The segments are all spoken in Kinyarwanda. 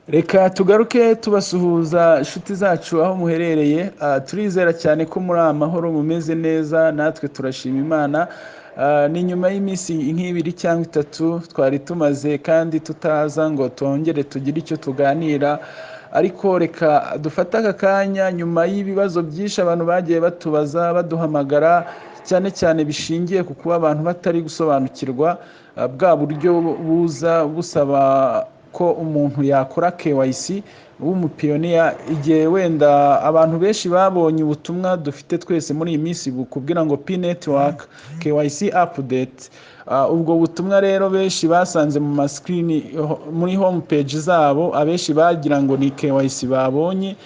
Reka tugaruke tubasuhuza inshuti zacu aho muherereye. Turizera cyane ko muri amahoro mumeze neza, natwe turashima Imana. Ni nyuma y'iminsi nk'ibiri cyangwa itatu twari tumaze kandi tutaza ngo tongere tugire icyo tuganira, ariko reka dufate aka kanya nyuma y'ibibazo byinshi abantu bagiye batubaza baduhamagara, cyane cyane bishingiye ku kuba abantu batari gusobanukirwa bwa buryo buza busaba ko umuntu yakora KYC w'umupiyoniya, igihe wenda abantu benshi babonye ubutumwa dufite twese muri iyi minsi bukubwira ngo P network KYC update. Ubwo butumwa rero benshi basanze mu maskrini muri home page zabo, abenshi bagira ngo ni KYC babonye,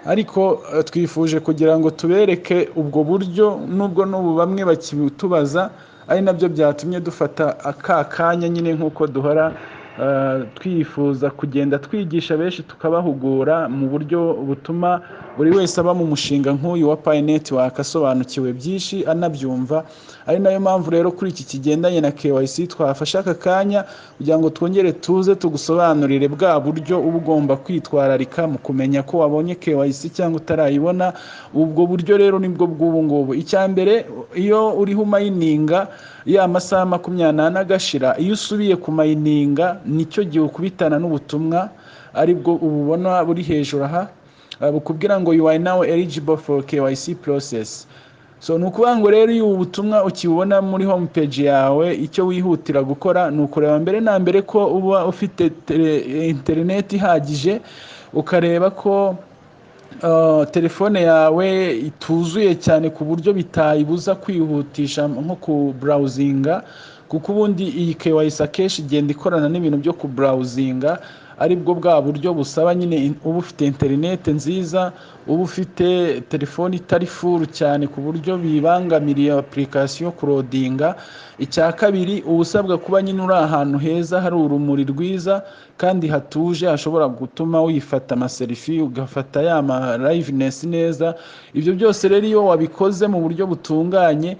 ariko twifuje kugira ngo tubereke ubwo buryo, nubwo n'ubu bamwe bakitubaza, ari nabyo byatumye dufata aka kanya nyine nk'uko duhora twifuza kugenda twigisha benshi tukabahugura mu buryo butuma buri wese aba mu mushinga nk'uyu wa Pi Network asobanukiwe byinshi anabyumva. Ari nayo mpamvu rero kuri iki kigendanye na KYC twafashe aka kanya kugira ngo twongere tuze tugusobanurire bwa buryo uba ugomba kwitwararika mu kumenya ko wabonye KYC cyangwa utarayibona. Ubwo buryo rero nibwo bw'ubu ngubu. Icya mbere, iyo uriho umayininga ya masaha 24 agashira, iyo usubiye ku mayininga nicyo gihe ukubitana n'ubutumwa aribwo ububona buri hejuru aha, bukubwira ngo you are now eligible for KYC process. So nukuvuga ngo rero iyo ubutumwa ukibona muri home page yawe, icyo wihutira gukora ni ukureba mbere na mbere ko uba ufite internet ihagije, ukareba ko telefone yawe ituzuye cyane ku buryo bitayibuza kwihutisha nko ku browsinga, kuko ubundi iyi KYC akenshi igenda ikorana n'ibintu byo ku browsinga, aribwo bwa buryo busaba nyine uba ufite internet nziza, uba ufite telefone itari full cyane ku buryo bibangamiriye application kurodinga. Icya kabiri, ubusabwa kuba nyine uri ahantu heza hari urumuri rwiza kandi hatuje, hashobora gutuma wifata amaselfie ugafata ya ma liveness neza. Ibyo byose rero iyo wabikoze mu buryo butunganye,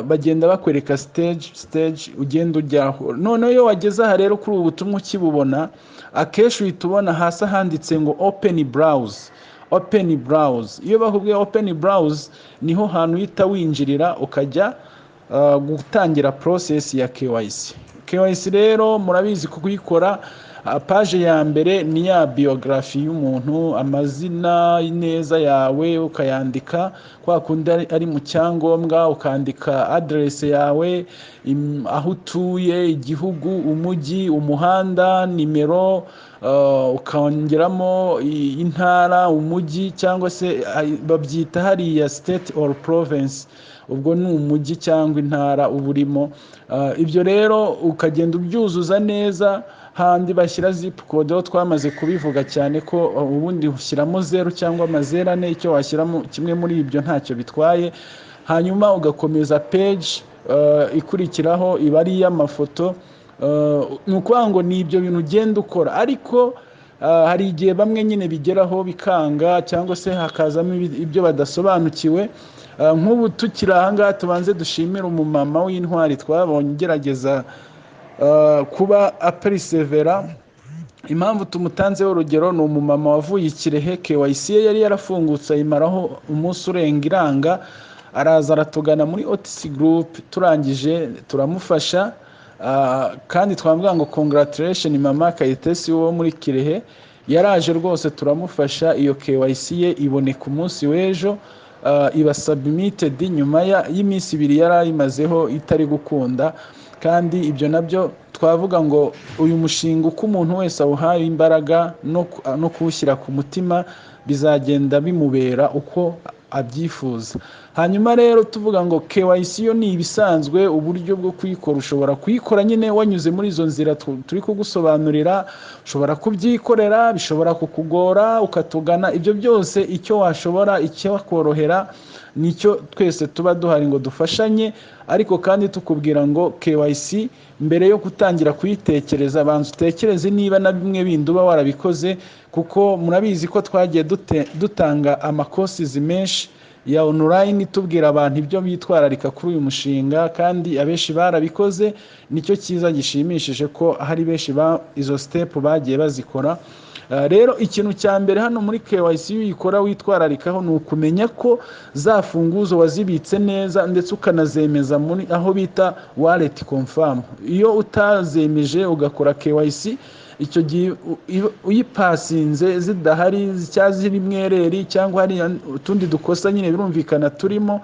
bagenda bakwereka stage ugenda ujyaho. None iyo wageze aha rero kuri ubu butumwa ukibubona, akenshi uhita ubona hasi handitse ngo open browse. Open browse, iyo bakubwiye open browse niho hantu uhita winjirira ukajya gutangira process ya KYC. KYC rero murabizi ko kuyikora, page ya mbere ni ya biography y'umuntu, amazina neza yawe ukayandika kwa kundi ari mu cyangombwa, ukandika address yawe, aho utuye, igihugu, umujyi, umuhanda, nimero, ukongeramo intara, umujyi cyangwa se babyita hariya state or province, ubwo ni umujyi cyangwa intara uburimo. Ibyo rero ukagenda ubyuzuza neza, handi bashyira zip code aho twamaze kubivuga cyane ko ubundi ushyiramo 0 cyangwa 0, icyo washyiramo kimwe muri ibyo ntacyo bitwaye. Hanyuma ugakomeza page ikurikiraho iba ari y'amafoto. Nukuvuga ngo ni ibyo bintu ugenda ukora, ariko hari igihe bamwe nyine bigeraho bikanga cyangwa se hakazamo ibyo badasobanukiwe. Nk'ubu tukiri aha ngaha tubanze dushimira umumama w'intwari twabonye ugerageza kuba aperisevera. Impamvu tumutanzeho urugero, ni umumama wavuye Ikirehe, KYC yari yarafungutse ayimaraho umunsi urenga iranga, araza aratugana muri OTC Group, turangije turamufasha, kandi twamubwira ngo congratulation mama Kayitesi wo muri Kirehe, yaraje rwose turamufasha. Iyo KYC ye iboneka umunsi w'ejo, iba submitted nyuma y'iminsi 2 yari ayimazeho itari gukunda. Kandi ibyo nabyo twavuga ngo uyu mushinga uko umuntu wese awuhaye imbaraga no kuwushyira ku mutima, bizagenda bimubera uko abyifuza. Hanyuma rero tuvuga ngo KYC yo ni ibisanzwe, uburyo bwo kuyikora ushobora kuyikora nyine wanyuze muri izo nzira turi kugusobanurira. Ushobora kubyikorera, bishobora kukugora ukatugana. Ibyo byose icyo washobora, icyo wakorohera, nicyo twese tuba duhari ngo dufashanye. Ariko kandi tukubwira ngo KYC mbere yo gutangira kuyitekereza, banza utekereze niba na bimwe bindi uba warabikoze, kuko murabizi ko twagiye dutanga amacourses menshi ya online tubwira abantu ibyo bitwararika kuri uyu mushinga, kandi abenshi barabikoze. Nicyo cyiza gishimishije ko hari benshi izo step bagiye bazikora. Rero ikintu cya mbere hano muri KYC uyikora witwararikaho ni ukumenya ko za funguzo wazibitse neza, ndetse ukanazemeza muri aho bita wallet confirm. Iyo utazemeje ugakora KYC, icyo gihe uyipasinze zidahari cyangwa ziri mwereri cyangwa hari utundi dukosa nyine birumvikana turimo,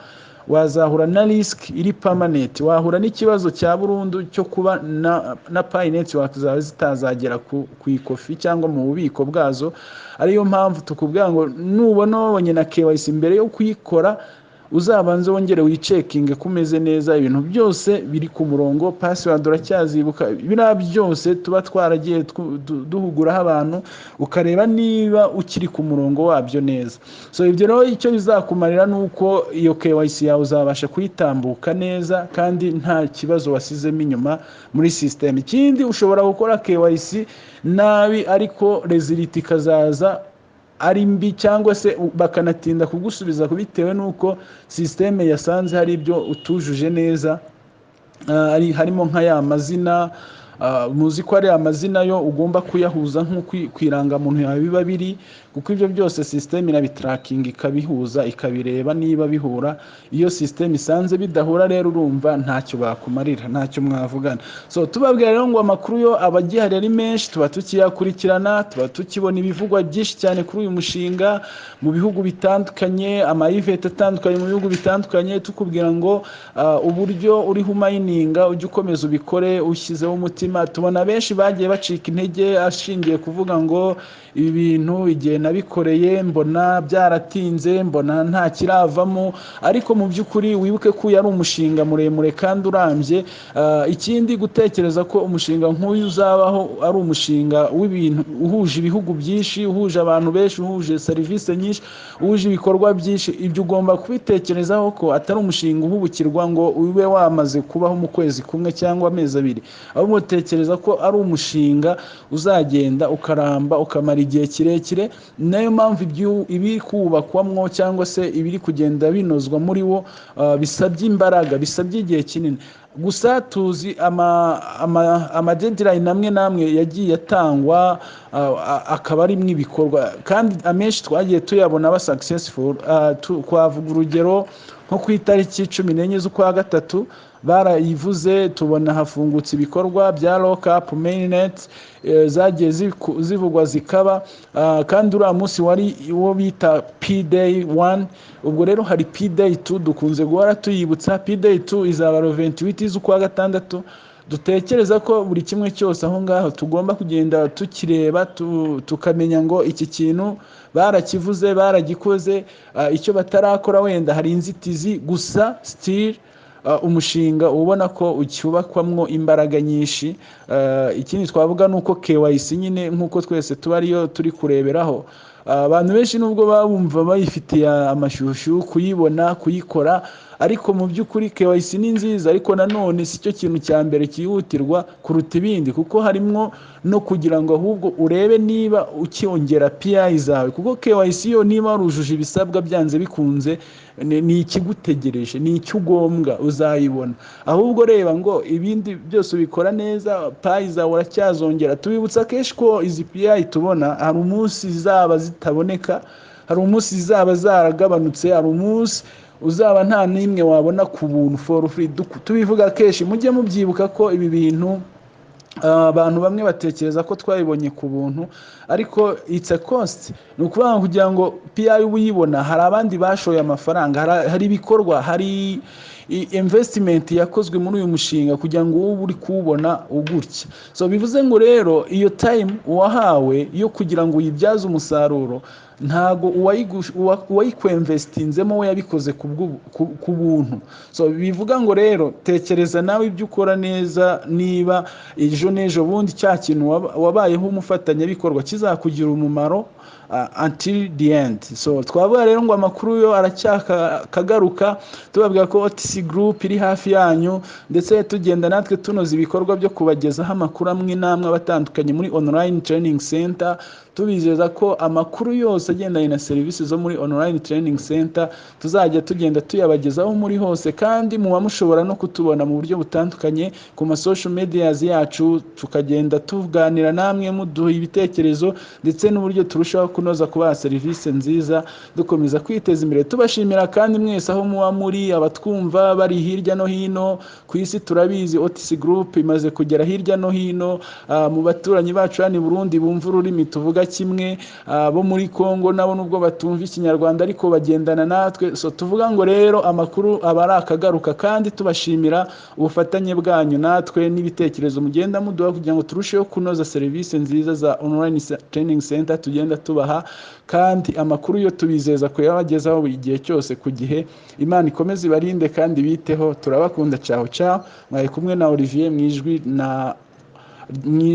wazahura na risk iri permanent, wahura n'ikibazo cya burundu cyo kuba na Pi network zawe zitazagera ku ikofi cyangwa mu bubiko bwazo. Ariyo mpamvu tukubwira ngo nubona wabonye na KYC mbere yo kuyikora, uzabanze wongere wicekinge kumeze neza, ibintu byose biri ku murongo, password uracyazibuka, biriya byose tuba twaragiye duhuguraho abantu, ukareba niba ukiri ku murongo wabyo neza. So ibyo rero icyo bizakumarira nuko iyo KYC yawe uzabasha kuyitambuka neza kandi nta kibazo wasizemo inyuma muri system. Ikindi ushobora gukora KYC nabi ariko result ikazaza ari mbi, cyangwa se bakanatinda kugusubiza bitewe nuko system yasanze hari ibyo utujuje neza. Harimo nka ya mazina, muzi ko ari amazina yo ugomba kuyahuza nk'uko kwirangamuntu yawe biba biri, kuko ibyo byose system irabitracking ikabihuza ikabireba niba bihura. Iyo system isanze bidahura rero urumva ntacyo bakumarira, ntacyo mwavugana. So tubabwira rero ngo amakuru yo abagihari ari menshi, tuba tukiyakurikirana, tuba tukibona ibivugwa byinshi cyane kuri uyu mushinga mu bihugu bitandukanye, ama event atandukanye mu bihugu bitandukanye, tukubwira ngo uburyo uri humayininga ujye ukomeza ubikore ushyizeho umutima. Tubona benshi bagiye bacika intege ashingiye kuvuga ngo ibi bintu igihe nabikoreye mbona byaratinze, mbona nta kiravamo, ariko mu by'ukuri wibuke ko yari umushinga muremure kandi urambye. Ikindi gutekereza ko umushinga nk'uyu uzabaho ari umushinga w'ibintu uhuje ibihugu byinshi, uhuje abantu benshi, uhuje serivisi nyinshi, uhuje ibikorwa byinshi, ibyo ugomba kubitekerezaho ko atari umushinga uhubukirwa ngo ube wamaze kubaho mu kwezi kumwe cyangwa amezi abiri, ahubwo utekereza ko ari umushinga uzagenda ukaramba ukamara igihe kirekire. Nayo mpamvu ibiri kubakwamwo cyangwa se ibiri kugenda binozwa muri wo bisabye imbaraga, bisabye igihe kinini. Gusa tuzi ama deadline namwe yagiye atangwa akaba ari mwibikorwa, kandi amenshi twagiye tuyabona aba successful. Twavuga urugero nko ku itariki 14 z'ukwa gatatu barayivuze, tubona hafungutse ibikorwa bya lockup mainnet zagiye zivugwa zikaba, kandi uriya munsi wari uwo bita P-Day 1. Ubwo rero hari P-Day 2 dukunze guhora tuyibutsa. P-Day 2 izaba 28 z'ukwa gatandatu. Dutekereza ko buri kimwe cyose aho ngaho tugomba kugenda tukireba tukamenya ngo iki kintu barakivuze baragikoze, icyo batarakora wenda hari inzitizi, gusa still umushinga ubona ko ucyubakwamwo imbaraga nyinshi. Ikindi twavuga nuko KYC nyine nkuko twese tuba ariyo turi kureberaho, abantu benshi nubwo babumva bayifitiye amashyushyu kuyibona kuyikora, ariko mu by'ukuri KYC ni nziza, ariko nanone si cyo kintu cya mbere cyihutirwa kuruta ibindi, kuko harimo no kugira ngo ahubwo urebe niba ukiyongera PI zawe, kuko KYC yo niba warujuje ibisabwa byanze bikunze ni ikigutegereje, ni icyo ugombwa uzayibona. Ahubwo reba ngo ibindi byose ubikora neza, PI zawe uracyazongera. Tubibutsa kenshi ko izi PI tubona hari umunsi zaba zitaboneka, hari umunsi zaba zaragabanutse, hari umunsi uzaba nta n'imwe wabona ku buntu for free. Tubivuga kenshi, mujye mubyibuka ko ibi bintu abantu bamwe batekereza ko twabibonye ku buntu, ariko it's a cost. Ni ukuvuga kugira ngo PI uyibona hari abandi bashoye amafaranga, hari ibikorwa, hari investment yakozwe muri uyu mushinga kugira ngo ubu uri kuwubona ugutya. So bivuze ngo rero iyo time wahawe yo kugira ngo uyibyaze umusaruro, ntago uwayikwinvestinzemo we yabikoze ku buntu. So bivuga ngo rero tekereza nawe ibyo ukora neza, niba ejo n'ejo bundi cya kintu wabayeho umufatanyabikorwa kizakugira umumaro, until the end. So twavuga rero ngo amakuru yo aracyakagaruka, tubabwira ko OTC Group iri hafi yanyu, ndetse tugenda natwe tunoza ibikorwa byo kubagezaho amakuru amwe n'amwe abatandukanye muri online training center, tubizeza ko amakuru yose agendanye na serivisi zo muri online training center tuzajya tugenda tuyabagezaho muri hose, kandi muba mushobora no kutubona mu buryo butandukanye ku ma social medias yacu, tukagenda tuganira namwe muduha ibitekerezo ndetse n'uburyo turushaho kunoza kubaha serivisi nziza, dukomeza kwiteza imbere. Tubashimira kandi mwese aho muba muri, abatwumva bari hirya no hino ku isi. Turabizi OTC Group imaze kugera hirya no hino, mu baturanyi bacu hano i Burundi bumva ururimi tuvuga kimwe, bo muri Kongo nabo nubwo batumva ikinyarwanda ariko bagendana natwe. So tuvuga ngo rero amakuru aba ari akagaruka, kandi tubashimira ubufatanye bwanyu natwe n'ibitekerezo mugenda muduha kugira ngo turusheho kunoza serivisi nziza za online training center tugenda tubaha, kandi amakuru yo tubizeza ko yabagezaho buri gihe cyose ku gihe. Imana ikomeze ibarinde kandi biteho, turabakunda. Ciao ciao. Mwari kumwe na Olivier mwijwi na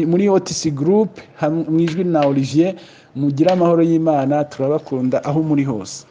muri OTC Group, mwijwi na Olivier. Mugira amahoro y'Imana, turabakunda aho muri hose.